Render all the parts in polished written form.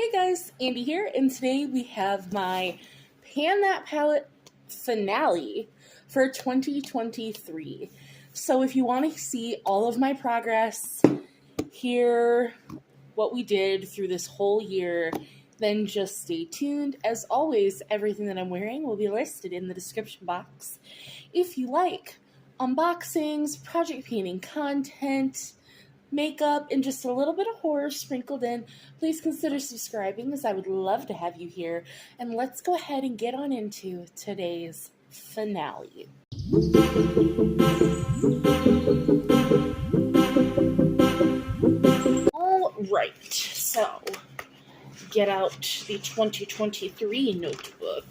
Hey guys, Andy here, and today we have my Pan That Palette finale for 2023. So if you want to see all of my progress, hear what we did through this whole year, then just stay tuned. As always, everything that I'm wearing will be listed in the description box. If you like unboxings, project painting content, makeup, and just a little bit of horror sprinkled in, please consider subscribing, as I would love to have you here. And let's go ahead and get on into today's finale. All right, so get out the 2023 notebook.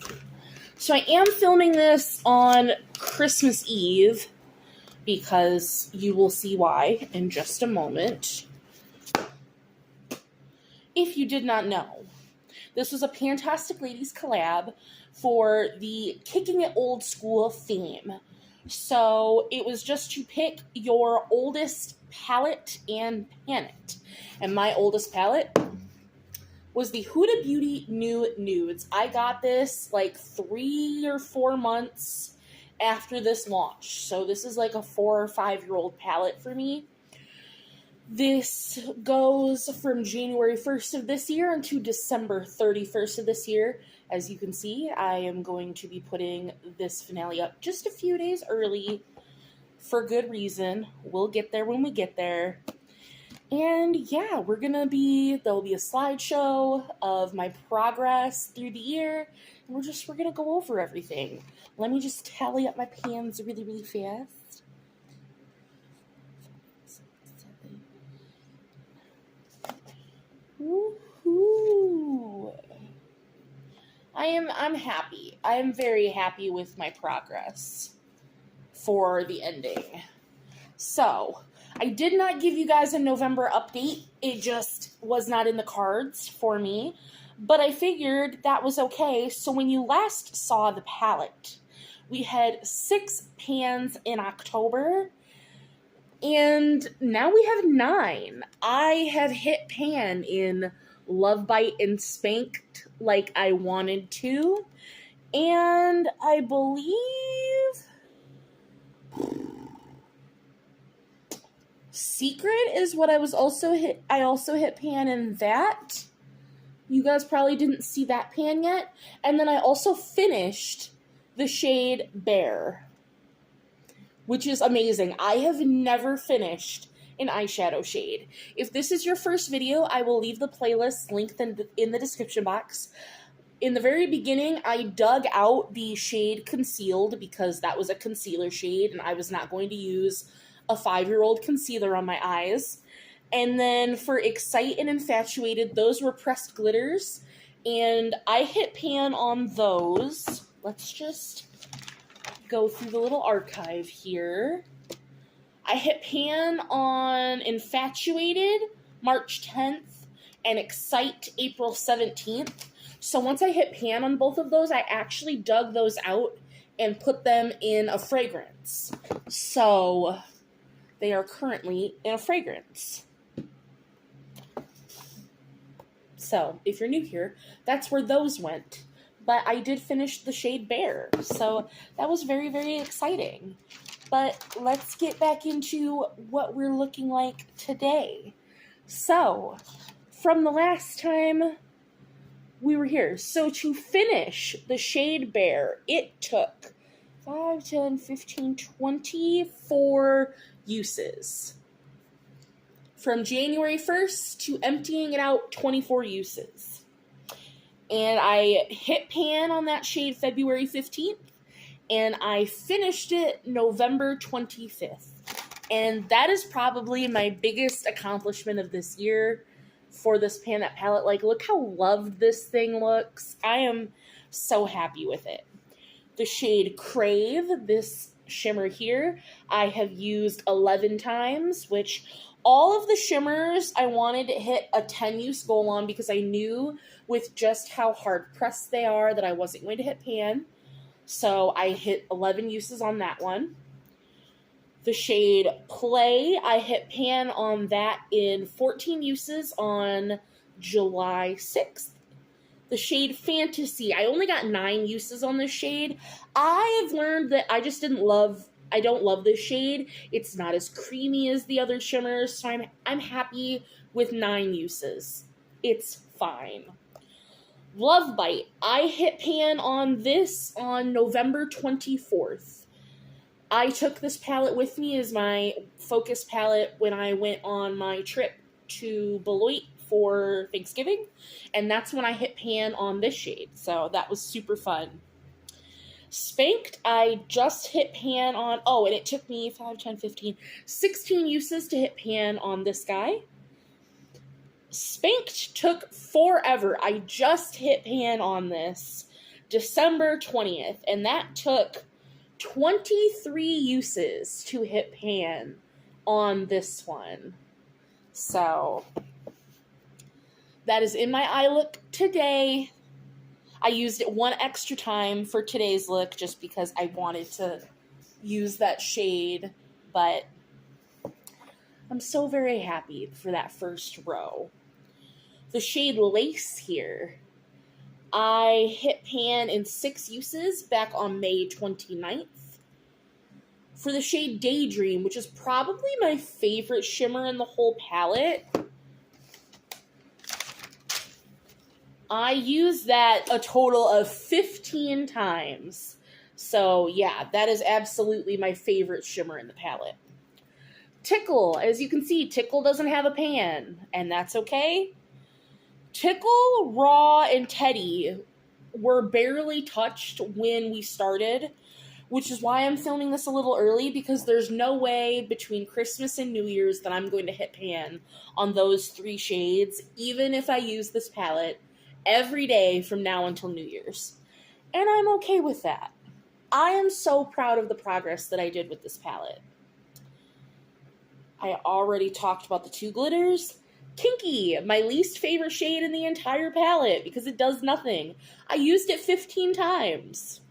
So I am filming this on Christmas Eve, because you will see why in just a moment. If you did not know, this was a Pantastic Ladies collab for the Kicking It Old School theme. So it was just to pick your oldest palette and pan it. And my oldest palette was the Huda Beauty New Nudes. I got this like 3 or 4 months after this launch. So this is like a 4 or 5 year old palette for me. This goes from January 1st of this year until December 31st of this year. As you can see, I am going to be putting this finale up just a few days early for good reason. We'll get there when we get there. And yeah, there'll be a slideshow of my progress through the year. And we're gonna go over everything. Let me just tally up my pans really, really fast. Woohoo! I'm happy. I am very happy with my progress for the ending. So, I did not give you guys a November update. It just was not in the cards for me. But I figured that was okay. So when you last saw the palette, we had 6 pans in October, and now we have 9. I have hit pan in Love Bite and Spanked like I wanted to, and I believe Secret is what I also hit pan in that. You guys probably didn't see that pan yet. And then I also finished the shade Bare, which is amazing. I have never finished an eyeshadow shade. If this is your first video, I will leave the playlist linked in the description box. In the very beginning, I dug out the shade Concealed because that was a concealer shade, and I was not going to use a 5-year-old concealer on my eyes. And then for Excite and Infatuated, those were pressed glitters. And I hit pan on those. Let's just go through the little archive here. I hit pan on Infatuated March 10th and Excite April 17th. So once I hit pan on both of those, I actually dug those out and put them in a fragrance. So they are currently in a fragrance. So, if you're new here, that's where those went. But I did finish the shade Bare, so that was very, very exciting. But let's get back into what we're looking like today. So, from the last time we were here, so to finish the shade Bare, it took 5, 10, 15, 24 uses. From January 1st to emptying it out, 24 uses. And I hit pan on that shade February 15th, and I finished it November 25th. And that is probably my biggest accomplishment of this year for this Pan That palette. Like, look how loved this thing looks. I am so happy with it. The shade Crave, this shimmer here, I have used 11 times, which all of the shimmers I wanted to hit a 10-use goal on because I knew with just how hard-pressed they are that I wasn't going to hit pan. So I hit 11 uses on that one. The shade Play, I hit pan on that in 14 uses on July 6th. The shade Fantasy. I only got 9 uses on this shade. I have learned that I don't love this shade. It's not as creamy as the other shimmers, so I'm happy with 9 uses. It's fine. Love Bite. I hit pan on this on November 24th. I took this palette with me as my focus palette when I went on my trip to Beloit for Thanksgiving, and that's when I hit pan on this shade, so that was super fun. Spanked, I just hit pan on, and it took me 5, 10, 15, 16 uses to hit pan on this guy. Spanked took forever. I just hit pan on this December 20th, and that took 23 uses to hit pan on this one. So that is in my eye look today. I used it one extra time for today's look just because I wanted to use that shade, but I'm so very happy for that first row. The shade Lace here, I hit pan in 6 uses back on May 29th. For the shade Daydream, which is probably my favorite shimmer in the whole palette, I used that a total of 15 times. So yeah, that is absolutely my favorite shimmer in the palette. Tickle, as you can see, Tickle doesn't have a pan, and that's okay. Tickle, Raw, and Teddy were barely touched when we started, which is why I'm filming this a little early, because there's no way between Christmas and New Year's that I'm going to hit pan on those 3 shades, even if I use this palette every day from now until New Year's. And I'm okay with that. I am so proud of the progress that I did with this palette. I already talked about the 2 glitters. Kinky, my least favorite shade in the entire palette because it does nothing. I used it 15 times.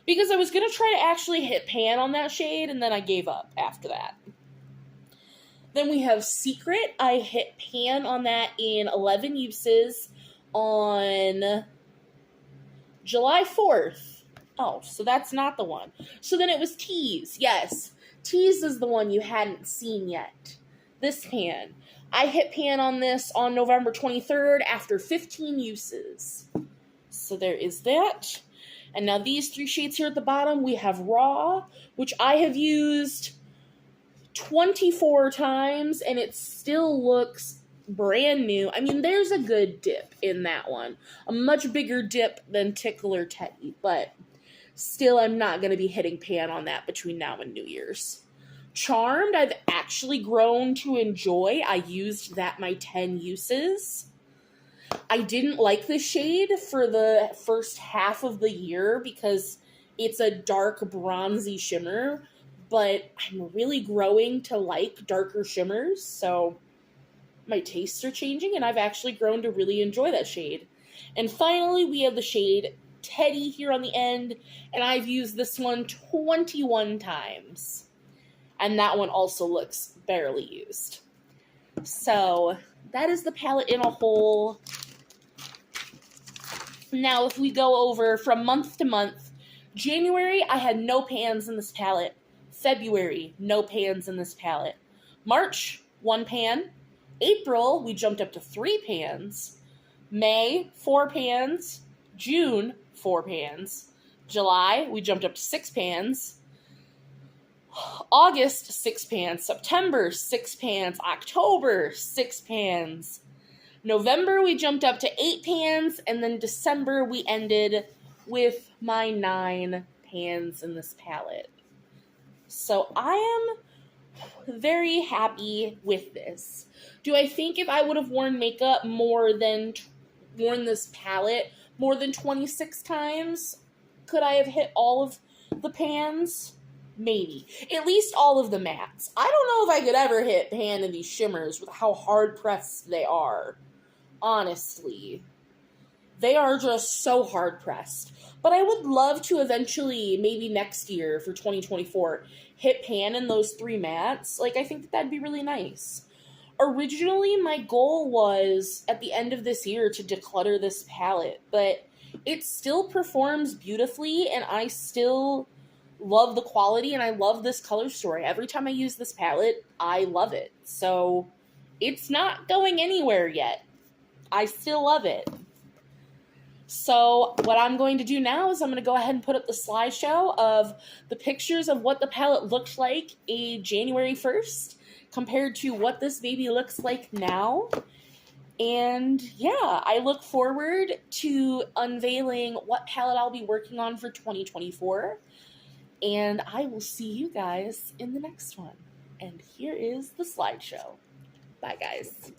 Because I was going to try to actually hit pan on that shade, and then I gave up after that. Then we have Secret. I hit pan on that in 11 uses on July 4th. Oh, so that's not the one. So then it was Tease. Yes, Tease is the one you hadn't seen yet. This pan. I hit pan on this on November 23rd after 15 uses. So there is that. And now these 3 shades here at the bottom, we have Raw, which I have used 24 times, and it still looks brand new. I mean, there's a good dip in that one. A much bigger dip than Tickle or Teddy, but still I'm not going to be hitting pan on that between now and New Year's. Charmed, I've actually grown to enjoy. I used that my 10 uses. I didn't like the shade for the first half of the year because it's a dark bronzy shimmer, but I'm really growing to like darker shimmers, so my tastes are changing, and I've actually grown to really enjoy that shade. And finally, we have the shade Teddy here on the end, and I've used this one 21 times. And that one also looks barely used. So that is the palette in a whole. Now, if we go over from month to month, January, I had no pans in this palette. February, no pans in this palette. March, 1 pan. April, we jumped up to 3 pans. May, 4 pans. June, 4 pans. July, we jumped up to 6 pans. August, 6 pans. September, 6 pans. October, 6 pans. November, we jumped up to 8 pans. And then December, we ended with my 9 pans in this palette. So I am very happy with this. Do I think if I would have worn makeup worn this palette more than 26 times, could I have hit all of the pans? Maybe. At least all of the mattes. I don't know if I could ever hit pan in these shimmers with how hard pressed they are. Honestly. They are just so hard pressed. But I would love to eventually, maybe next year for 2024, hit pan in those 3 mattes. Like, I think that'd be really nice. Originally, my goal was at the end of this year to declutter this palette, but it still performs beautifully, and I still love the quality, and I love this color story. Every time I use this palette, I love it. So it's not going anywhere yet. I still love it. So what I'm going to do now is I'm going to go ahead and put up the slideshow of the pictures of what the palette looked like January 1st compared to what this baby looks like now. And yeah, I look forward to unveiling what palette I'll be working on for 2024. And I will see you guys in the next one. And here is the slideshow. Bye, guys.